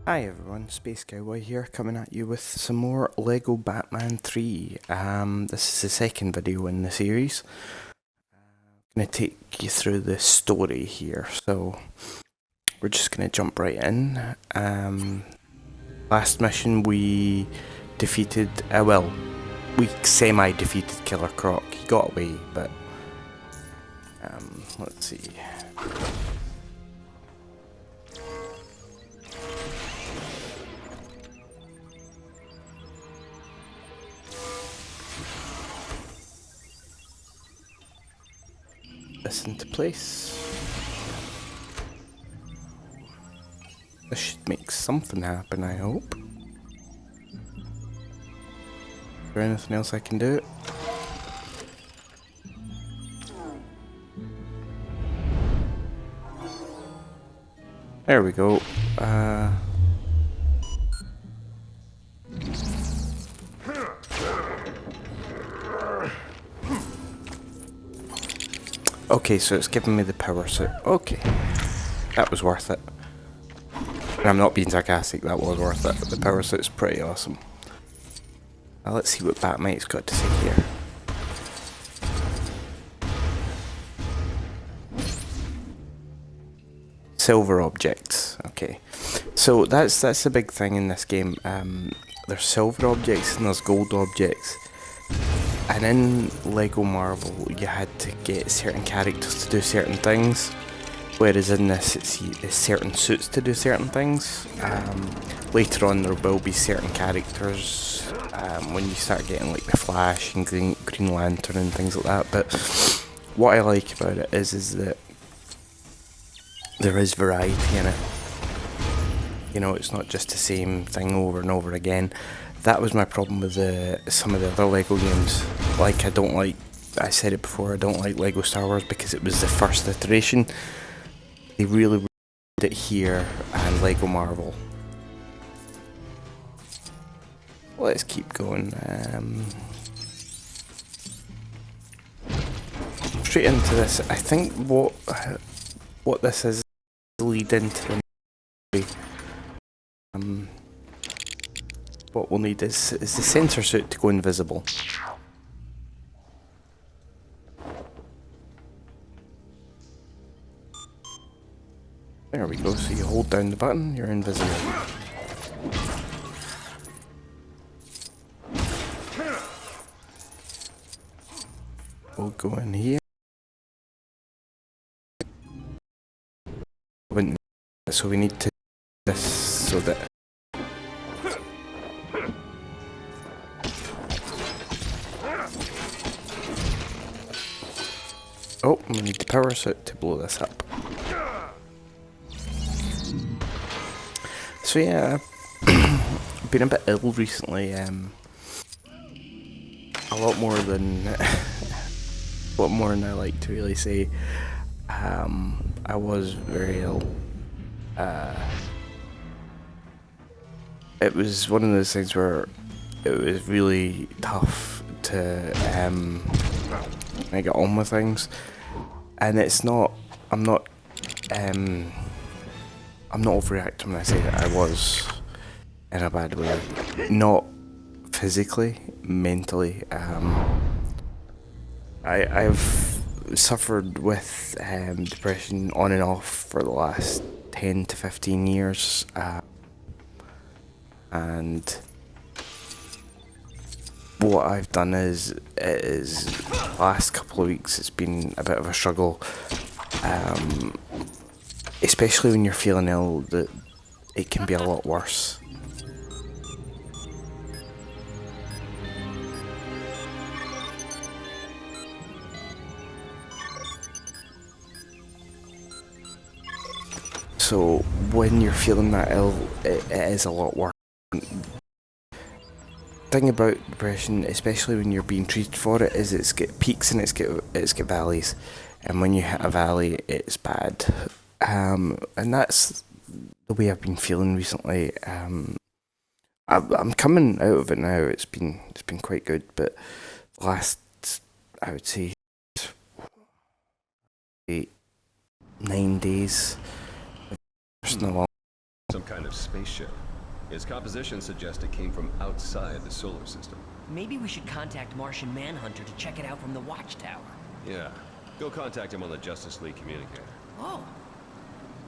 Hi everyone, Space Cowboy here, coming at you with some more LEGO Batman 3. This is the second video in the series. I'm going to take you through the story here, so we're just going to jump right in. Last mission we defeated, we semi-defeated Killer Croc. He got away, but let's see. This into place. This should make something happen, I hope. Is there anything else I can do? There we go. Okay, so it's giving me the power suit. Okay, that was worth it. And I'm not being sarcastic, that was worth it. The power suit's pretty awesome. Now let's see what Batmite's got to say here. Silver objects. Okay, so that's the big thing in this game. There's silver objects and there's gold objects. And in LEGO Marvel, you had to get certain characters to do certain things, whereas in this, it's certain suits to do certain things. Later on, there will be certain characters when you start getting like the Flash and Green Lantern and things like that. But what I like about it is that there is variety in it. You know, it's not just the same thing over and over again. That was my problem with some of the other LEGO games. Like, I said it before, I don't like LEGO Star Wars because it was the first iteration. They really did it here and LEGO Marvel. Let's keep going. Straight into this. I think what this is lead into the what we'll need is the sensor suit to go invisible. There we go, so you hold down the button, you're invisible. We'll go in here. So we need to do this so that oh, we need the power suit to blow this up. So yeah, I've been a bit ill recently, a lot more than I like to really say. I was very ill. It was one of those things where it was really tough to get on with things, and I'm not overreacting when I say that I was in a bad way. Not physically, mentally. I've suffered with depression on and off for the last 10 to 15 years. And what I've done is last couple of weeks it's been a bit of a struggle, especially when you're feeling ill, that it can be a lot worse. So when you're feeling that ill, it is a lot worse. Thing about depression, especially when you're being treated for it, is it's got peaks and it's got valleys, and when you hit a valley, it's bad. And that's the way I've been feeling recently. I'm coming out of it now. It's been quite good, but the last, I would say, 8-9 days. kind of spaceship. Its composition suggests it came from outside the solar system. Maybe we should contact Martian Manhunter to check it out from the watchtower. Yeah. Go contact him on the Justice League communicator. Oh.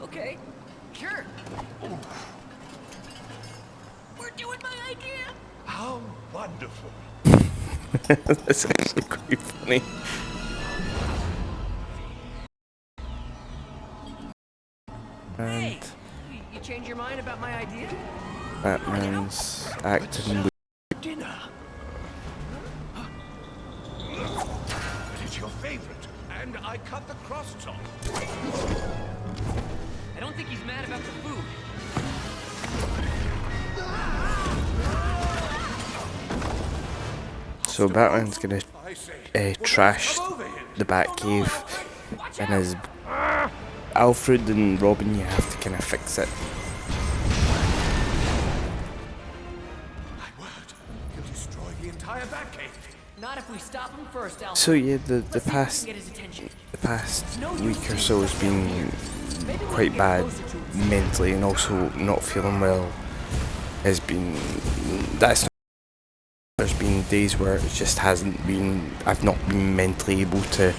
Okay. Sure. We're doing my idea. How wonderful. That's actually quite funny. Hey, you change your mind about my idea? Batman's acting. Dinner. It's your favorite, and I cut the cross-top. I don't think he's mad about the food. So Batman's gonna trash the Batcave, and as Alfred and Robin, you have to kind of fix it. My word, he'll destroy the entire Batcave. Not if we stop him first, Alfred. So yeah, the Let's see if we past can get his attention. week or so has been quite bad mentally, and also not feeling well has been. That's not, there's been days where it just hasn't been. I've not been mentally able to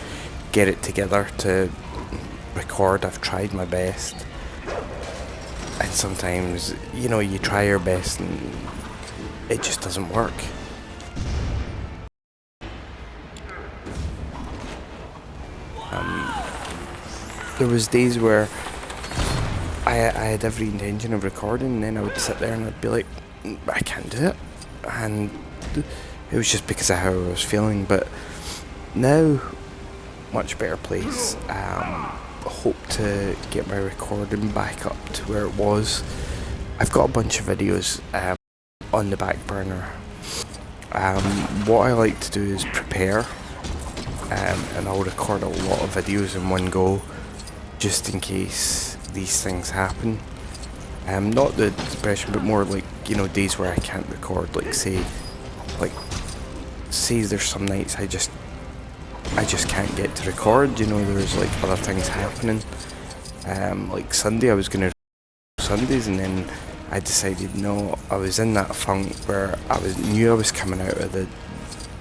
get it together to record. I've tried my best, and sometimes you try your best and it just doesn't work. There was days where I had every intention of recording, and then I would sit there and I'd be like, I can't do it, and it was just because of how I was feeling. But now, much better place. Hope to get my recording back up to where it was. I've got a bunch of videos on the back burner. What I like to do is prepare, and I'll record a lot of videos in one go, just in case these things happen. Not the depression, but more like days where I can't record. Say there's some nights I just can't get to record. There's like other things happening. Like Sunday, I was gonna Sundays, and then I decided no. I was in that funk where knew I was coming out of the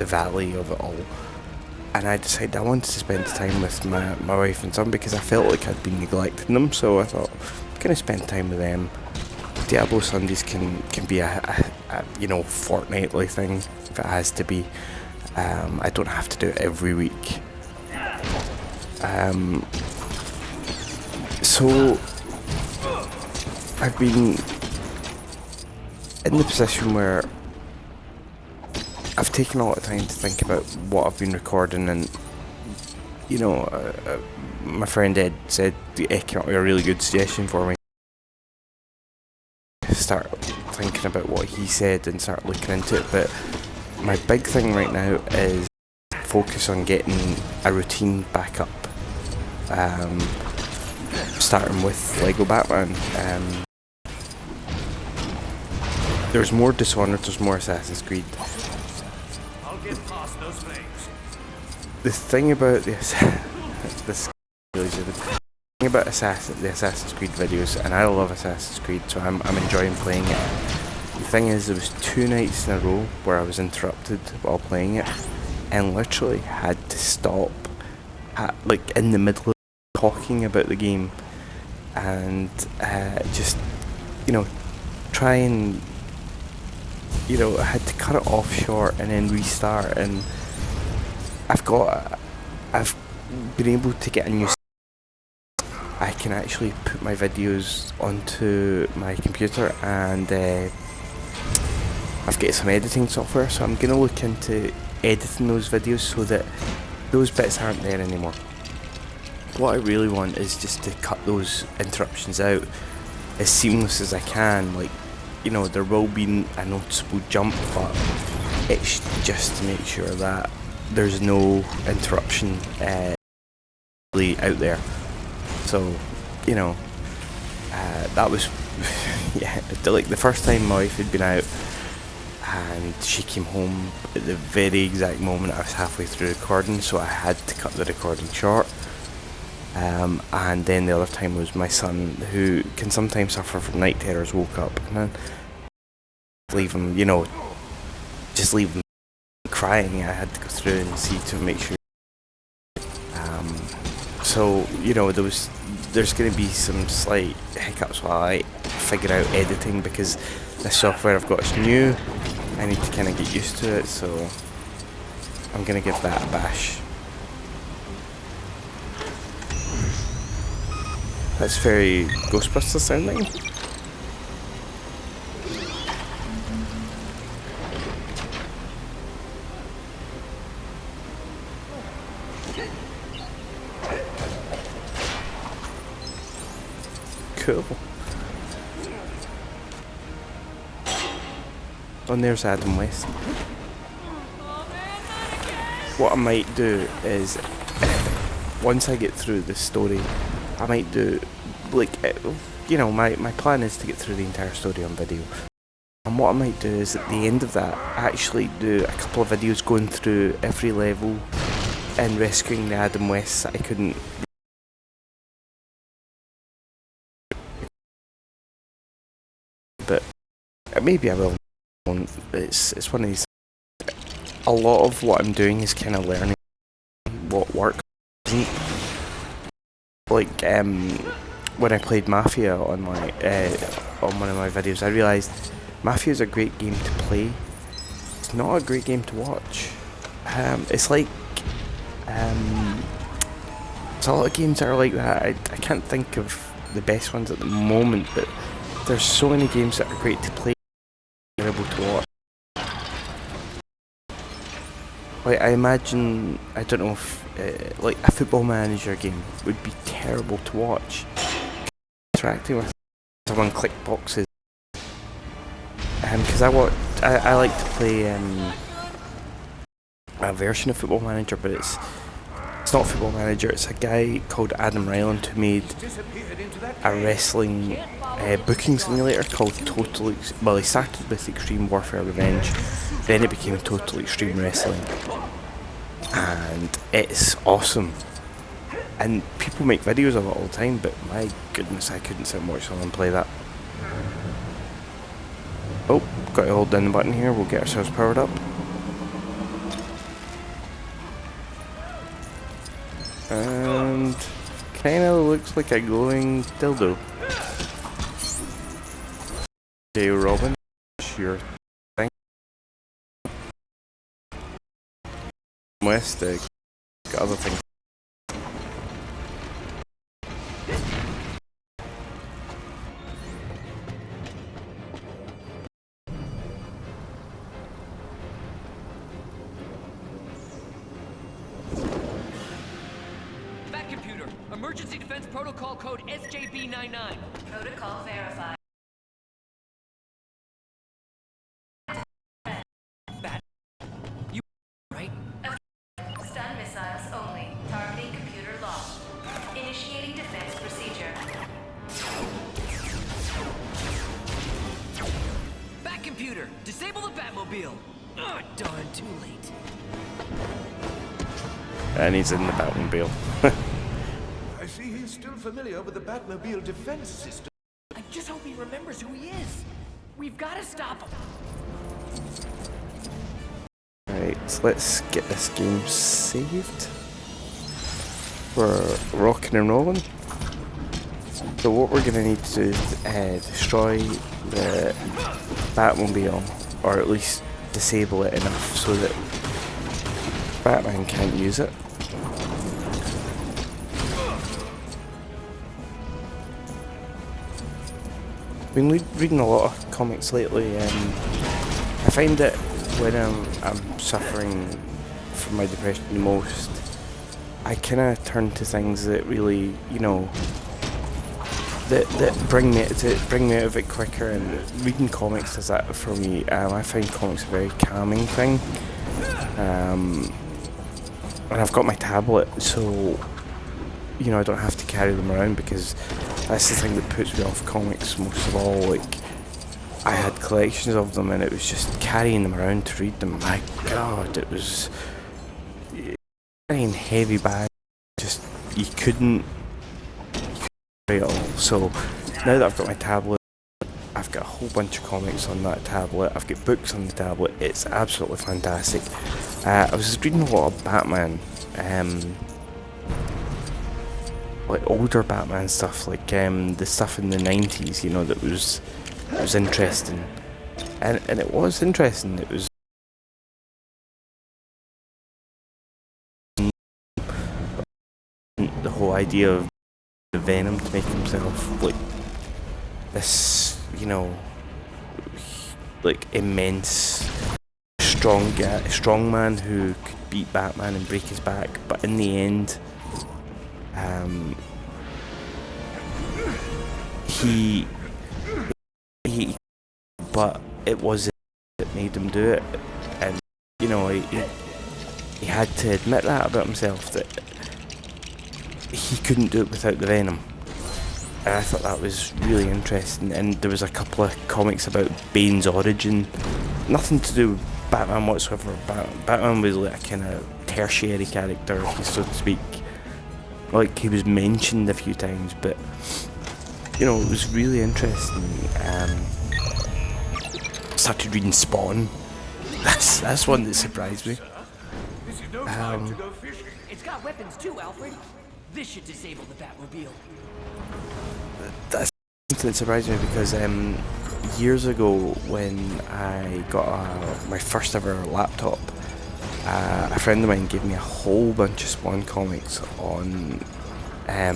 valley of it all, and I decided I wanted to spend time with my wife and son, because I felt like I'd been neglecting them. So I thought I'm gonna spend time with them. Diablo Sundays can be a fortnightly thing if it has to be. I don't have to do it every week. So I've been in the position where I've taken a lot of time to think about what I've been recording, and my friend Ed said it came up with a really good suggestion for me. Start thinking about what he said and start looking into it. But my big thing right now is focus on getting a routine back up. Starting with Lego Batman. There's more Dishonored, there's more Assassin's Creed. I'll get past those flames. The thing about this really stupid. The thing about the Assassin's Creed videos, and I love Assassin's Creed, so I'm enjoying playing it. The thing is, there was 2 nights in a row where I was interrupted while playing it, and literally had to stop in the middle of talking about the game, and just try and I had to cut it off short and then restart. And I've been able to get a new. I can actually put my videos onto my computer, and I've got some editing software, so I'm going to look into editing those videos so that those bits aren't there anymore. What I really want is just to cut those interruptions out as seamless as I can. There will be a noticeable jump, but it's just to make sure that there's no interruption really out there. So, that was, the first time my wife had been out, and she came home at the very exact moment I was halfway through recording, so I had to cut the recording short. And then the other time was my son, who can sometimes suffer from night terrors, woke up, and then leave him, just leave him crying. I had to go through and see to make sure. So there's going to be some slight hiccups while I figure out editing, because the software I've got is new. I need to kind of get used to it, so I'm going to give that a bash. That's very Ghostbusters sounding. Cool. Oh, and there's Adam West. What I might do is, once I get through the story, I might do, my plan is to get through the entire story on video. And what I might do is, at the end of that, actually do a couple of videos going through every level and rescuing the Adam Wests that I couldn't. But maybe I will. It's one of these. A lot of what I'm doing is kind of learning what works. Like when I played Mafia on my on one of my videos, I realised Mafia is a great game to play. It's not a great game to watch. It's like there's a lot of games that are like that. I can't think of the best ones at the moment, but there's so many games that are great to play, terrible to watch. Like, I imagine, I don't know if, like, a Football Manager game would be terrible to watch. Interacting with someone click boxes. Because I like to play a version of Football Manager, but it's not Football Manager. It's a guy called Adam Ryland who made a wrestling booking simulator called Total. Well, he started with Extreme Warfare Revenge, then it became Total Extreme Wrestling, and it's awesome. And people make videos of it all the time, but my goodness, I couldn't sit and watch someone play that. Oh, got to hold down the button here. We'll get ourselves powered up. And kinda looks like a glowing dildo. Okay, Robin, your thing. West, got other things. Computer, emergency defense protocol code SJB99. Protocol verified. You right? Stun missiles only. Targeting computer lost. Initiating defense procedure. Back computer, disable the Batmobile. Oh, darn, too late. And he's in the Batmobile. I see he's still familiar with the Batmobile defense system. I just hope he remembers who he is. We've got to stop him. Right, so let's get this game saved. We're rocking and rolling. So what we're gonna need to do is destroy the Batmobile, or at least disable it enough so that Batman can't use it. Been reading a lot of comics lately, and I find that when I'm suffering from my depression the most, I kind of turn to things that really, that bring me out of it quicker. And reading comics does that for me. I find comics a very calming thing. And I've got my tablet, so I don't have to carry them around, because that's the thing that puts me off comics most of all. Like, I had collections of them, and it was just carrying them around to read them. My God, it was carrying heavy bags. Just, you couldn't it all. So now that I've got my tablet, I've got a whole bunch of comics on that tablet. I've got books on the tablet. It's absolutely fantastic. I was reading a lot of Batman, like older Batman stuff, like the stuff in the 90s. You know, that was interesting, and it was interesting. It was the whole idea of the Venom to make himself like this, you know, like immense, strong man who could beat Batman and break his back, but in the end, he, but it was it that made him do it, and you know, he had to admit that about himself, that he couldn't do it without the Venom. And I thought that was really interesting. And there was a couple of comics about Bane's origin, nothing to do with Batman whatsoever. Batman was like a kind of tertiary character, so to speak. Like, he was mentioned a few times, but you know, it was really interesting. Started reading Spawn. That's one that surprised me. This is no time to go fishing. It's got weapons too, Alfred. This should disable the Batmobile. That's something that surprised me because years ago when I got my first ever laptop, a friend of mine gave me a whole bunch of Spawn comics on a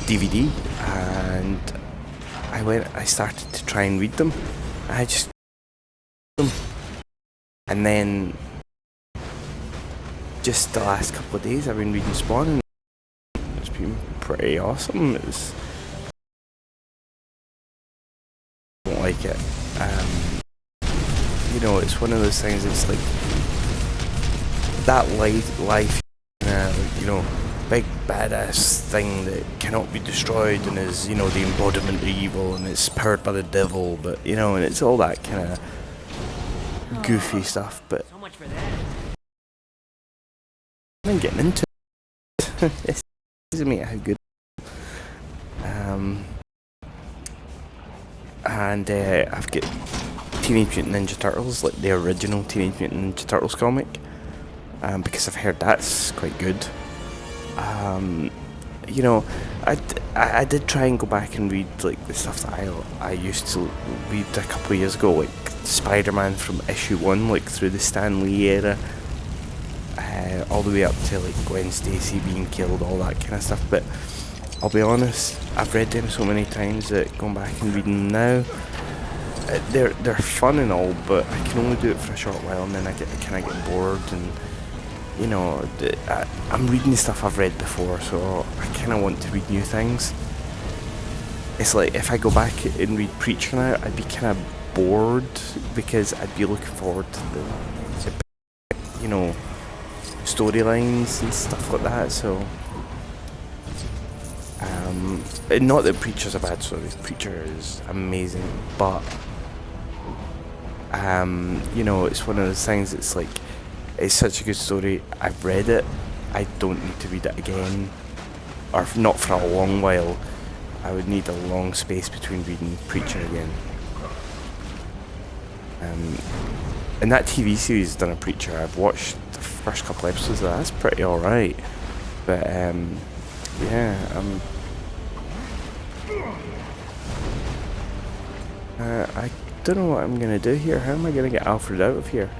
DVD, and I started to try and read them. I just them, and then just the last couple of days I've been reading Spawn, and it's been pretty awesome. I don't like it. You know, it's one of those things. It's like that life, you know, big badass thing that cannot be destroyed and is, you know, the embodiment of evil and it's powered by the devil. But you know, and it's all that kind of goofy stuff. But So much for that. I'm getting into it. It's amazing how good. And I've got Teenage Mutant Ninja Turtles, like the original Teenage Mutant Ninja Turtles comic, because I've heard that's quite good. You know, I did try and go back and read like the stuff that I used to read a couple of years ago, like Spider-Man from issue 1, like through the Stan Lee era, all the way up to like Gwen Stacy being killed, all that kind of stuff. But I'll be honest, I've read them so many times that going back and reading them now, they're fun and all, but I can only do it for a short while, and then I kind of get bored, and you know, I'm reading the stuff I've read before, so I kind of want to read new things. It's like if I go back and read Preacher now, I'd be kind of bored because I'd be looking forward to the you know, storylines and stuff like that. So not that Preacher's a bad story, Preacher is amazing, but you know, it's one of those things. It's like, it's such a good story, I've read it, I don't need to read it again, or not for a long while. I would need a long space between reading Preacher again. And that TV series done a Preacher, I've watched the first couple episodes of that, that's pretty alright. But yeah, I don't know what I'm gonna do here. How am I gonna get Alfred out of here?